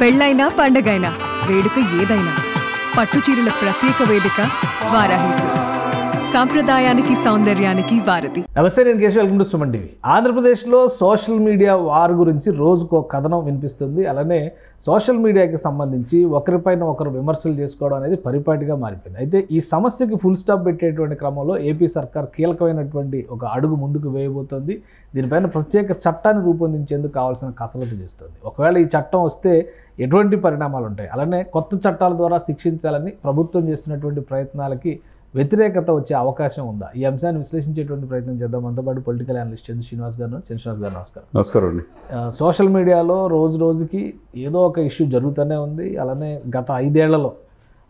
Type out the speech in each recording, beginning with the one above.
పెళ్ళైనా పండగైనా వేడుక ఏదైనా పట్టుచీరల ప్రత్యేక వేదిక వారాహి సిల్క్స్. సాంప్రదాయానికి సౌందర్యానికి వారధి. నమస్తే, నేను Keshav. Welcome to Suman TV. ఆంధ్రప్రదేశ్లో సోషల్ మీడియా వార్ గురించి రోజుకో కథనం వినిపిస్తుంది. అలానే సోషల్ మీడియాకి సంబంధించి ఒకరిపైన ఒకరు విమర్శలు చేసుకోవడం అనేది పరిపాటిగా మారిపోయింది. అయితే ఈ సమస్యకి ఫుల్ స్టాప్ పెట్టేటువంటి క్రమంలో ఏపీ సర్కార్ కీలకమైనటువంటి ఒక అడుగు ముందుకు వేయబోతోంది. దీనిపైన ప్రత్యేక చట్టాన్ని రూపొందించేందుకు కావాల్సిన కసరత్తు చేస్తుంది. ఒకవేళ ఈ చట్టం వస్తే ఎటువంటి పరిణామాలు ఉంటాయి, అలానే కొత్త చట్టాల ద్వారా శిక్షించాలని ప్రభుత్వం చేస్తున్నటువంటి ప్రయత్నాలకి వ్యతిరేకత వచ్చే అవకాశం ఉందా? ఈ అంశాన్ని విశ్లేషించేటువంటి ప్రయత్నం చేద్దాం. మనతో పాటు పొలిటికల్ అనలిస్ట్ చంద్ర శ్రీనివాస్ గారు. నమస్కారం. నమస్కారం అండి. సోషల్ మీడియాలో రోజు రోజుకి ఏదో ఒక ఇష్యూ జరుగుతూనే ఉంది. అలానే గత 5 ఏళ్లలో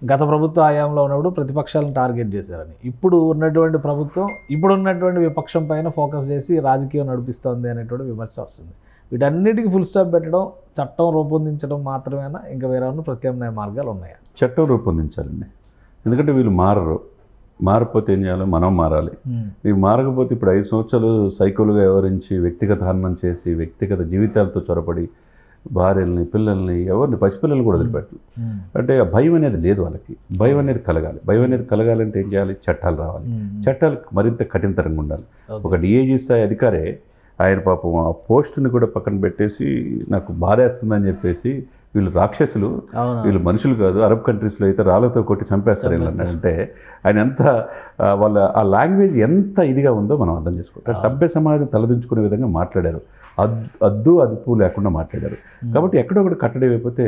గత ప్రభుత్వ హయాంలో ఉన్నప్పుడు ప్రతిపక్షాలను టార్గెట్ చేశారని, ఇప్పుడు ఉన్నటువంటి ప్రభుత్వం ఇప్పుడున్నటువంటి విపక్షం పైన ఫోకస్ చేసి రాజకీయం నడిపిస్తోంది అనేటువంటి విమర్శ వస్తుంది. వీటన్నిటికీ ఫుల్ స్టాప్ పెట్టడం, చట్టం రూపొందించడం మాత్రమేనా, ఇంకా వేరే ప్రత్యామ్నాయ మార్గాలు ఉన్నాయా? చట్టం రూపొందించాలండి. ఎందుకంటే వీళ్ళు మారకపోతే ఏం చేయాలి? మనం మారాలి. ఇవి మారకపోతే ఇప్పుడు 5 సంవత్సరాలు సైకోలుగా వ్యవహరించి వ్యక్తిగత హననం చేసి వ్యక్తిగత జీవితాలతో చొరబడి భార్యల్ని, పిల్లల్ని, ఎవరిని, పసిపిల్లలు కూడా వదిలిపెట్టాలి. అంటే ఆ భయం అనేది లేదు వాళ్ళకి. భయం అనేది కలగాలి. భయం అనేది కలగాలంటే ఏం చేయాలి? చట్టాలు రావాలి. చట్టాలు మరింత కఠినతరంగా ఉండాలి. ఒక డిఐజీ స్థాయి అధికారే ఆయన పాపం ఆ పోస్టుని కూడా పక్కన పెట్టేసి నాకు బాధేస్తుందని చెప్పేసి, వీళ్ళు రాక్షసులు, వీళ్ళు మనుషులు కాదు, అరబ్ కంట్రీస్లో అయితే రాళ్ళతో కొట్టి చంపేస్తారు అంటే ఆయన ఎంత వాళ్ళ ఆ లాంగ్వేజ్ ఎంత ఇదిగా ఉందో మనం అర్థం చేసుకుంటాం. సభ్య సమాజం తలదించుకునే విధంగా మాట్లాడారు. అదుపు లేకుండా మాట్లాడారు. కాబట్టి ఎక్కడొకటి కట్టడి అయిపోతే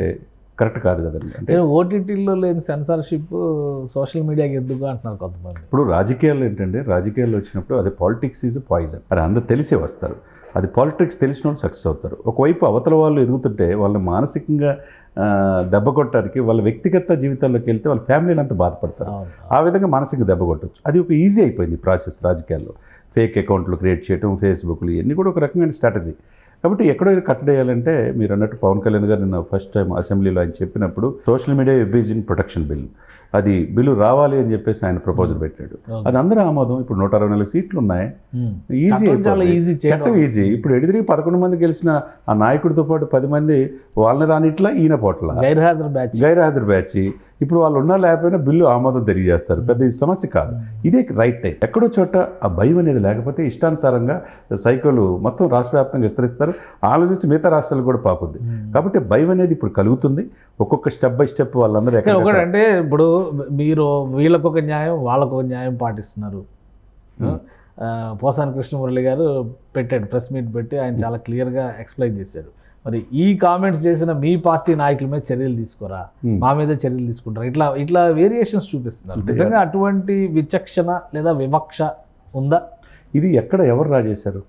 కరెక్ట్ కాదు కదండి. అంటే ఓటీటీలో లేని సెన్సార్షిప్ సోషల్ మీడియాకి ఎందుకు అంటున్నారు కొంతమంది. ఇప్పుడు రాజకీయాలు ఏంటంటే, రాజకీయాల్లో వచ్చినప్పుడు అది పాలిటిక్స్ ఈజ్ పాయిజన్. అది అందరూ తెలిసే వస్తారు. అది పాలిటిక్స్ తెలిసిన వాళ్ళు సక్సెస్ అవుతారు. ఒకవైపు అవతల వాళ్ళు ఎదుగుతుంటే వాళ్ళని మానసికంగా దెబ్బ కొట్టడానికి, వాళ్ళ వ్యక్తిగత జీవితాల్లోకి వెళ్తే వాళ్ళ ఫ్యామిలీని అంతా బాధపడతారు. ఆ విధంగా మానసికంగా దెబ్బ కొట్టవచ్చు. అది ఒక ఈజీ అయిపోయింది ప్రాసెస్ రాజకీయాల్లో. ఫేక్ అకౌంట్లు క్రియేట్ చేయడం, ఫేస్బుక్లు, ఇవన్నీ కూడా ఒక రకమైన స్ట్రాటజీ. కాబట్టి ఎక్కడో ఇది కట్టడేయాలంటే మీరు అన్నట్టు పవన్ కళ్యాణ్ గారు నిన్న ఫస్ట్ టైం అసెంబ్లీలో ఆయన చెప్పినప్పుడు social media abusing protection bill రావాలి అని చెప్పేసి ఆయన ప్రపోజల్ పెట్టాడు. అది అందరూ ఆమోదం. ఇప్పుడు 164 సీట్లు ఉన్నాయి. ఈజీ, చట్టం ఈజీ. ఇప్పుడు ఎడిదిరి 11 మంది గెలిచిన ఆ నాయకుడితో పాటు 10 మంది వాళ్ళని రానిట్లా, ఈయన పోట్ల గైర్హాజరు బ్యాచ్. ఇప్పుడు వాళ్ళు ఉన్నా లేకపోయినా బిల్లు ఆమోదం తెలియజేస్తారు. పెద్ద సమస్య కాదు. ఇదే రైట్ టైం. ఎక్కడో చోట ఆ భయం అనేది లేకపోతే ఇష్టానుసారంగా సైకోలు మొత్తం రాష్ట్ర వ్యాప్తంగా విస్తరిస్తారు. ఆలోచించి మిగతా రాష్ట్రాలు కూడా పాకుద్ది. కాబట్టి భయం అనేది ఇప్పుడు కలుగుతుంది. ఒక్కొక్క స్టెప్ బై స్టెప్ వాళ్ళందరూ అంటే ఇప్పుడు మీరు వీళ్ళకొక న్యాయం, వాళ్ళకొక న్యాయం పాటిస్తున్నారు. పోసాని కృష్ణమురళి గారు పెట్టాడు ప్రెస్ మీట్ పెట్టి, ఆయన చాలా క్లియర్గా ఎక్స్ప్లెయిన్ చేశారు. మరి ఈ కామెంట్స్ చేసిన మీ పార్టీ నాయకుల మీద చర్యలు తీసుకోరా, మా మీద చర్యలు తీసుకుంటారా, ఇట్లా వేరియేషన్స్ చూపిస్తున్నారు. నిజంగా అటువంటి విచక్షణ లేదా వివక్ష ఉందా? ఇది ఎక్కడ ఎవరు రాజేశారు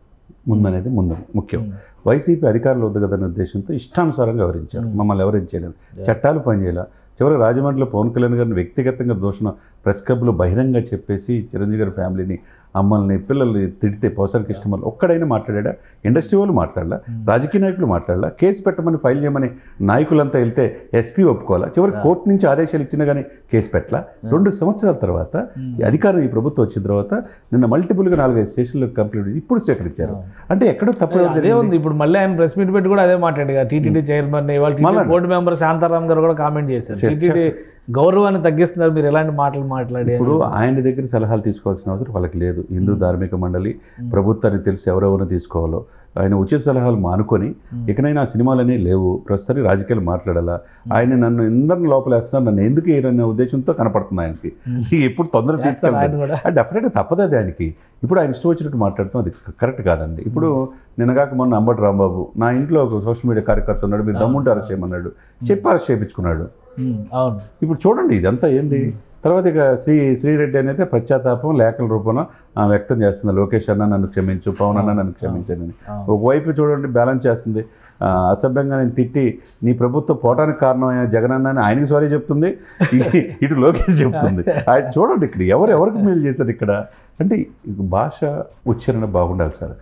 ముందనేది ముఖ్యం. వైసీపీ అధికారులు వద్దు కదన్న ఉద్దేశంతో ఇష్టానుసారంగా వివరించారు. మమ్మల్ని ఎవరించలేదు, చట్టాలు పనిచేయాల. చివరికి రాజమండ్రిలో పవన్ కళ్యాణ్ గారిని వ్యక్తిగతంగా దూషణ ప్రెస్ క్లబ్లో బహిరంగ చెప్పేసి చిరంజీవి గారి ఫ్యామిలీని, అమ్మల్ని, పిల్లల్ని తిడితే పోసాని కృష్ణమల్లి ఒక్కడైనా మాట్లాడా? ఇండస్ట్రీ వాళ్ళు మాట్లాడలా, రాజకీయ నాయకులు మాట్లాడలా, కేసు పెట్టమని ఫైల్ చేయమని నాయకులంతా వెళ్తే ఎస్పీ ఒప్పుకోవాలా? చివరికి కోర్టు నుంచి ఆదేశాలు ఇచ్చినా కానీ కేసు పెట్టలా. 2 సంవత్సరాల తర్వాత అధికారం ఈ ప్రభుత్వం వచ్చిన తర్వాత నిన్న మల్టిపుల్గా 4-5 స్టేషన్లకు కంప్లీట్ ఇప్పుడు స్వీకరించారు. అంటే ఎక్కడో తప్పు ఉంది. ఇప్పుడు మళ్ళీ ఆయన ప్రెస్ మీట్ పెట్టి కూడా అదే మాట్లాడారు. TTD chairman, board member Shantaram గారు కూడా కామెంట్ చేశారు, టీటీడీ గౌరవాన్ని తగ్గిస్తున్నారు మీరు ఎలాంటి మాటలు మాట్లాడి. ఇప్పుడు ఆయన దగ్గర సలహాలు తీసుకోవాల్సిన అవసరం వాళ్ళకి లేదు. హిందూ ధార్మిక మండలి ప్రభుత్వానికి తెలిసి ఎవరెవరిని తీసుకోవాలో ఆయన ఉచిత సలహాలు మానుకొని ఇకనైనా ఆ సినిమాలనే లేవు, ప్రస్తుతానికి రాజకీయాలు మాట్లాడాలా. ఆయన నన్ను అందరిని లోపలేస్తున్నారు, నన్ను ఎందుకు వేయరనే ఉద్దేశంతో కనపడుతుంది ఆయనకి. ఎప్పుడు తొందరగా తీసుకెళ్తారు, డెఫినెట్గా తప్పదు అది ఆయనకి. ఇప్పుడు ఆయన ఇష్టం వచ్చినట్టు మాట్లాడటం అది కరెక్ట్ కాదండి. ఇప్పుడు నిన్నగాక మొన్న అంబటి రాంబాబు నా ఇంట్లో ఒక సోషల్ మీడియా కార్యకర్త ఉన్నాడు, మీరు దమ్ముంటే అరెస్ట్ చేయమన్నాడు, చెప్పి అరెస్ట్ చేయించుకున్నాడు. ఇప్పుడు చూడండి ఇదంతా ఏంది. తర్వాత ఇక శ్రీరెడ్డి అనేది పశ్చాత్తాపం లేఖల రూపంలో వ్యక్తం చేస్తుంది. లోకేష్ అన్న నన్ను క్షమించు, పవన్ అన్న నన్ను క్షమించండి. ఒకవైపు చూడండి బ్యాలెన్స్ చేస్తుంది. అసభ్యంగా నేను తిట్టి నీ ప్రభుత్వం పోవడానికి కారణమైన జగన్ అన్న అని ఆయనకి సారీ చెప్తుంది, ఇటు లోకేష్ చెప్తుంది. ఆయన చూడండి ఇక్కడ ఎవరికి మేలు చేశారు ఇక్కడ. అంటే భాష ఉచ్చారణ బాగుండాలి సార్.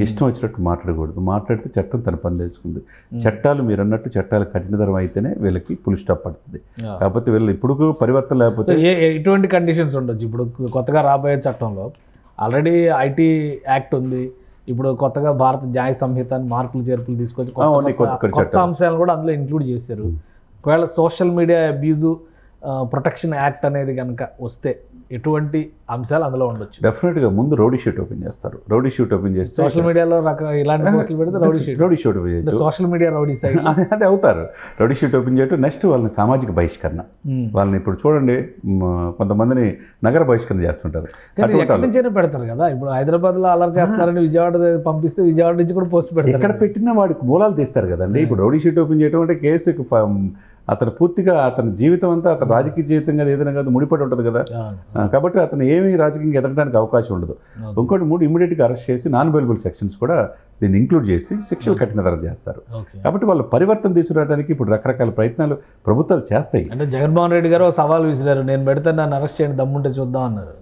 ఇష్టం వచ్చినట్టు మాట్లాడకూడదు. మాట్లాడితే చట్టం తన పని తెలుసుకుంది. చట్టాలు మీరు అన్నట్టు చట్టాలు కఠినతరం అయితేనే వీళ్ళకి ఫుల్ స్టాప్ పడుతుంది. కాకపోతే వీళ్ళు ఇప్పుడు పరివర్తన లేకపోతే ఎటువంటి కండిషన్స్ ఉండొచ్చు. ఇప్పుడు కొత్తగా రాబోయే చట్టంలో ఆల్రెడీ ఐటీ యాక్ట్ ఉంది, ఇప్పుడు కొత్తగా భారత న్యాయ సంహిత మార్పులు చేర్పులు తీసుకొచ్చి కొత్త అంశాలను కూడా అందులో ఇంక్లూడ్ చేశారు. ఒకవేళ social media abuse protection act అనేది కనుక వస్తే ఎటువంటి అంశాలు అందులో ఉండొచ్చు? డెఫినెట్గా ముందు రౌడీ షీట్ ఓపెన్ చేస్తారు. రౌడీ షీట్ ఓపెన్ చేస్తే సోషల్ మీడియాలో ఇలాంటి పోస్టులు పెడితే రౌడీ షీట్ ఓపెన్ చేయడం, సోషల్ మీడియా రౌడీ సైడ్ అదే అవుతారు. రౌడీ షీట్ ఓపెన్ చేయడం. నెక్స్ట్ వాళ్ళని సామాజిక బహిష్కరణ, వాళ్ళని ఇప్పుడు చూడండి కొంతమందిని నగర బహిష్కరణ చేస్తుంటారు. ఎక్కడి నుంచైనా పెడతారు కదా. ఇప్పుడు హైదరాబాద్లో అలర్ట్ చేస్తారని విజయవాడ పంపిస్తే విజయవాడ నుంచి కూడా పోస్ట్ పెడతారు. ఎక్కడ పెట్టినా వాడికి మూలాలు తీస్తారు కదండి. ఇప్పుడు రౌడీ షీట్ ఓపెన్ చేయడం అంటే కేసుకి అతను పూర్తిగా అతని జీవితం అంతా అతను రాజకీయ జీవితం కదా ఏదైనా కాదు ముడిపడి ఉంటుంది కదా. కాబట్టి అతను ఏమీ రాజకీయంగా ఎదగడానికి అవకాశం ఉండదు. ఇంకోటి 3 ఇమీడియట్గా అరెస్ట్ చేసి నాన్ అవైలబుల్ సెక్షన్స్ కూడా దీన్ని ఇంక్లూడ్ చేసి శిక్షలు కఠినతరం చేస్తారు. కాబట్టి వాళ్ళు పరివర్తన తీసుకురావడానికి ఇప్పుడు రకరకాల ప్రయత్నాలు ప్రభుత్వాలు చేస్తాయి. అంటే జగన్మోహన్ రెడ్డి గారు సవాల్ విసిరారు, నేను పెడితే నన్ను అరెస్ట్ చేయండి దమ్ముంటే చూద్దాం అన్నారు.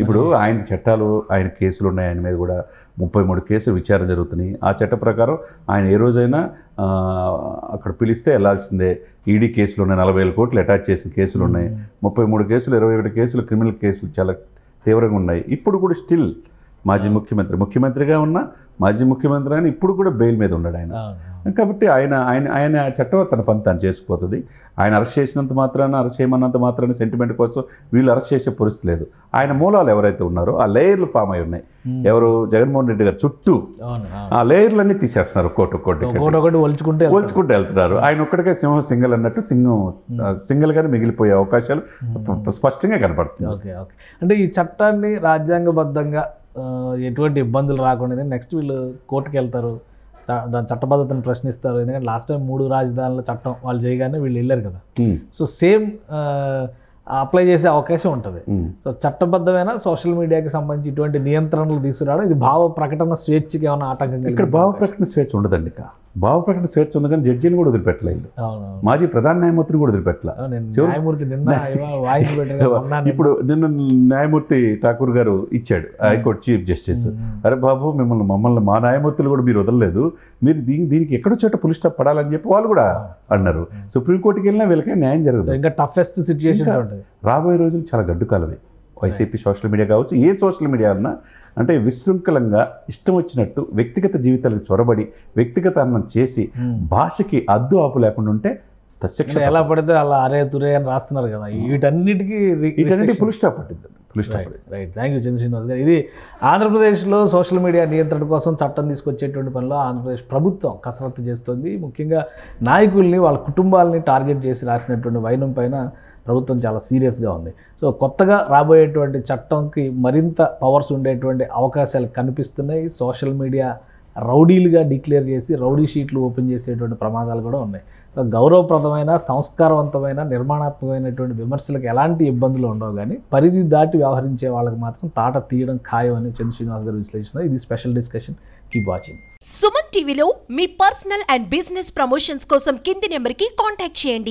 ఇప్పుడు ఆయన చట్టాలు, ఆయన కేసులు ఉన్నాయి. ఆయన మీద కూడా 33 కేసులు విచారణ జరుగుతున్నాయి. ఆ చట్ట ప్రకారం ఆయన ఏ రోజైనా అక్కడ పిలిస్తే వెళ్ళాల్సిందే. ఈడీ కేసులు ఉన్నాయి, 40,000 కోట్లు అటాచ్ చేసిన కేసులు ఉన్నాయి. 33 కేసులు, 21 కేసులు క్రిమినల్ కేసులు చాలా తీవ్రంగా ఉన్నాయి. ఇప్పుడు కూడా స్టిల్ మాజీ ముఖ్యమంత్రిగా ఉన్న మాజీ ముఖ్యమంత్రి అని ఇప్పుడు కూడా బెయిల్ మీద ఉన్నాడు ఆయన. కాబట్టి ఆయన చట్టం తన పని తను చేసుకుపోతుంది. ఆయన అరెస్ట్ చేసినంత మాత్రాన, అరెస్ట్ చేయమన్నంత మాత్రాన సెంటిమెంట్ కోసం వీళ్ళు అరెస్ట్ చేసే పరిస్థితి లేదు. ఆయన మూలాలు ఎవరైతే ఉన్నారో ఆ లేయర్లు ఫామ్ అయి ఉన్నాయి. ఎవరు జగన్మోహన్ రెడ్డి గారు చుట్టూ ఆ లేయర్లన్నీ తీసేస్తున్నారు. ఒకటి ఒలుచుకుంటే వెళ్తున్నారు. ఆయన ఒక్కడికే సింహం సింగల్ అన్నట్టు సింగల్గానే మిగిలిపోయే అవకాశాలు స్పష్టంగా కనపడుతుంది. అంటే ఈ చట్టాన్ని రాజ్యాంగబద్ధంగా ఎటువంటి ఇబ్బందులు రాకుండా నెక్స్ట్ వీళ్ళు కోర్టుకు వెళ్తారు, దాని చట్టబద్ధతను ప్రశ్నిస్తారు. ఎందుకంటే లాస్ట్ టైం 3 రాజధానుల చట్టం వాళ్ళు చేయగానే వీళ్ళు వెళ్ళారు కదా. సో సేమ్ అప్లై చేసే అవకాశం ఉంటుంది. సో చట్టబద్ధమైన సోషల్ మీడియాకి సంబంధించి ఇటువంటి నియంత్రణలు తీసుకురావడం ఇది భావ ప్రకటన స్వేచ్ఛకి ఏమైనా ఆటంకం? ఇక్కడ భావ ప్రకటన స్వేచ్ఛ ఉండదండి. భావ ప్రకటన స్వేచ్ఛ ఉంది కానీ జడ్జిని కూడా వదిలిపెట్టలేదు. మాజీ ప్రధాన న్యాయమూర్తిని కూడా వదిలిపెట్టలేదు. ఇప్పుడు నిన్న న్యాయమూర్తి ఠాకూర్ గారు ఇచ్చాడు, హైకోర్టు చీఫ్ జస్టిస్. అరే బాబు మమ్మల్ని మా న్యాయమూర్తులు కూడా మీరు వదలలేదు, మీరు దీనికి ఎక్కడో చోట పులి స్టాప్ పడాలని చెప్పి వాళ్ళు కూడా అన్నారు. సుప్రీంకోర్టుకి వెళ్ళినా వీళ్ళకే న్యాయం జరుగుతుంది. ఇంకా టఫెస్ట్ సిచ్యుయేషన్స్ ఉంటాయి. రాబోయే రోజులు చాలా గడ్డు కాలమే. వైసీపీ సోషల్ మీడియా కావచ్చు, ఏ సోషల్ మీడియా అన్నా అంటే విశృంఖలంగా ఇష్టం వచ్చినట్టు వ్యక్తిగత జీవితాలకు చొరబడి వ్యక్తిగత అన్నం చేసి భాషకి అద్దు ఆపు లేకుండా ఉంటే శిక్ష ఎలా పడితే అలా అరే తురే అని రాస్తున్నారు కదా. వీటన్నిటికీ ఫుల్ స్టాప్ పట్టింది. రైట్. థ్యాంక్ యూ చంద్ర శ్రీనివాస్ గారు. ఇది ఆంధ్రప్రదేశ్లో సోషల్ మీడియా నియంత్రణ కోసం చట్టం తీసుకొచ్చేటువంటి పనిలో ఆంధ్రప్రదేశ్ ప్రభుత్వం కసరత్తు చేస్తుంది. ముఖ్యంగా నాయకుల్ని వాళ్ళ కుటుంబాలని టార్గెట్ చేసి రాసినటువంటి వైనం పైన ప్రభుత్వం చాలా సీరియస్గా ఉంది. సో కొత్తగా రాబోయేటువంటి చట్టంకి మరింత పవర్స్ ఉండేటువంటి అవకాశాలు కనిపిస్తున్నాయి. సోషల్ మీడియా రౌడీలుగా డిక్లేర్ చేసి రౌడీ షీట్లు ఓపెన్ చేసేటువంటి ప్రమాదాలు కూడా ఉన్నాయి. గౌరవప్రదమైన, సంస్కారవంతమైన, నిర్మాణాత్మకమైనటువంటి విమర్శలకు ఎలాంటి ఇబ్బందులు ఉండవు, కానీ పరిధి దాటి వ్యవహరించే వాళ్ళకి మాత్రం తాట తీయడం ఖాయం అని చంద్ర శ్రీనివాస్ గారు విశ్లేషిస్తున్నారు. ఇది special discussion. Keep watching. Suman టీవీలో మీ పర్సనల్ అండ్ బిజినెస్ ప్రమోషన్స్ కోసం కింది నెంబర్కి కాంటాక్ట్ చేయండి.